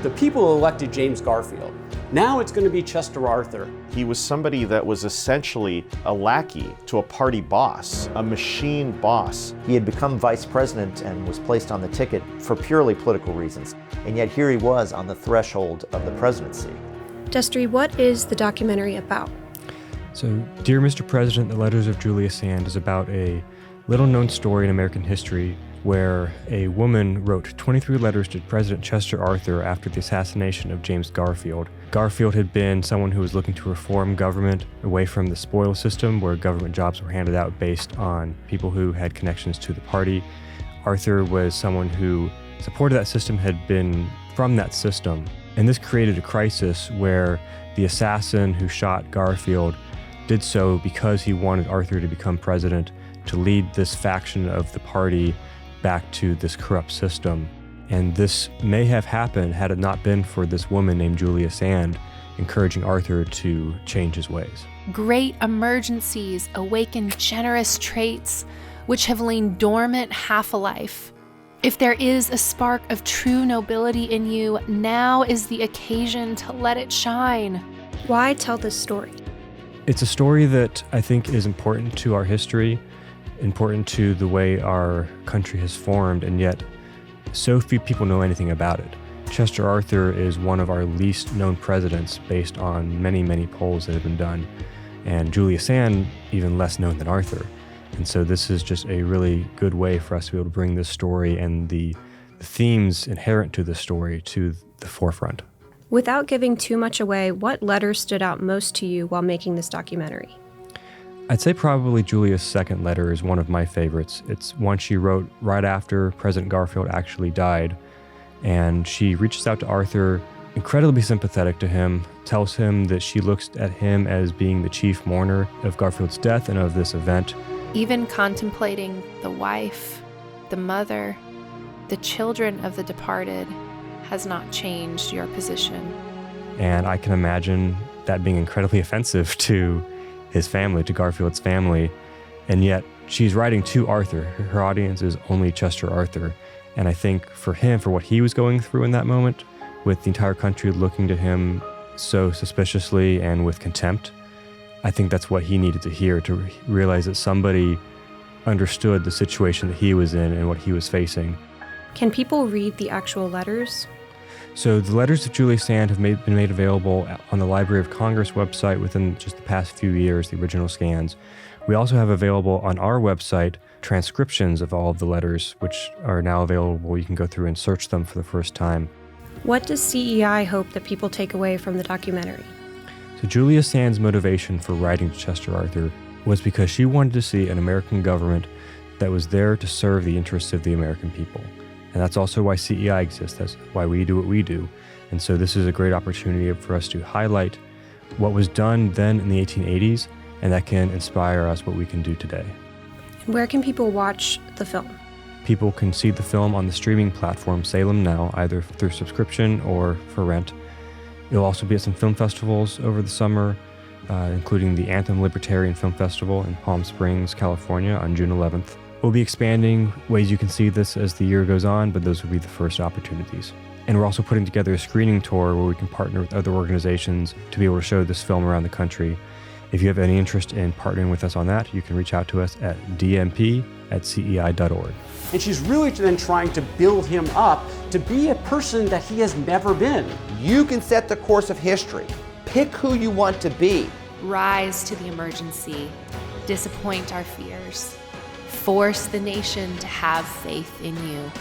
The people elected James Garfield. Now it's going to be Chester Arthur. He was somebody that was essentially a lackey to a party boss, a machine boss. He had become vice president and was placed on the ticket for purely political reasons. And yet here he was on the threshold of the presidency. Destry, what is the documentary about? So, Dear Mr. President, The Letters of Julia Sand is about a little-known story in American history where a woman wrote 23 letters to President Chester Arthur after the assassination of James Garfield. Garfield had been someone who was looking to reform government away from the spoils system where government jobs were handed out based on people who had connections to the party. Arthur was someone who supported that system, had been from that system. And this created a crisis where the assassin who shot Garfield did so because he wanted Arthur to become president, to lead this faction of the party back to this corrupt system. And this may have happened had it not been for this woman named Julia Sand encouraging Arthur to change his ways. Great emergencies awaken generous traits which have lain dormant half a life. If there is a spark of true nobility in you, now is the occasion to let it shine. Why tell this story? It's a story that I think is important to our history, important to the way our country has formed, and yet so few people know anything about it. Chester Arthur is one of our least known presidents based on many, many polls that have been done, and Julia Sand even less known than Arthur. And so this is just a really good way for us to be able to bring this story and the themes inherent to the story to the forefront. Without giving too much away, what letter stood out most to you while making this documentary? I'd say probably Julia's second letter is one of my favorites. It's one she wrote right after President Garfield actually died, and she reaches out to Arthur, incredibly sympathetic to him, tells him that she looks at him as being the chief mourner of Garfield's death and of this event. Even contemplating the wife, the mother, the children of the departed has not changed your position. And I can imagine that being incredibly offensive to his family, to Garfield's family. And yet she's writing to Arthur. Her audience is only Chester Arthur. And I think for him, for what he was going through in that moment, with the entire country looking to him so suspiciously and with contempt, I think that's what he needed to hear, to realize that somebody understood the situation that he was in and what he was facing. Can people read the actual letters? So the letters of Julia Sand have been made available on the Library of Congress website within just the past few years, the original scans. We also have available on our website transcriptions of all of the letters, which are now available. You can go through and search them for the first time. What does CEI hope that people take away from the documentary? So Julia Sand's motivation for writing to Chester Arthur was because she wanted to see an American government that was there to serve the interests of the American people. And that's also why CEI exists. That's why we do what we do. And so this is a great opportunity for us to highlight what was done then in the 1880s, and that can inspire us what we can do today. And where can people watch the film? People can see the film on the streaming platform Salem Now, either through subscription or for rent. It'll also be at some film festivals over the summer, including the Anthem Libertarian Film Festival in Palm Springs, California on June 11th. We'll be expanding ways you can see this as the year goes on, but those will be the first opportunities. And we're also putting together a screening tour where we can partner with other organizations to be able to show this film around the country. If you have any interest in partnering with us on that, you can reach out to us at dmp@cei.org. And she's really then trying to build him up to be a person that he has never been. You can set the course of history. Pick who you want to be. Rise to the emergency. Disappoint our fears. Force the nation to have faith in you.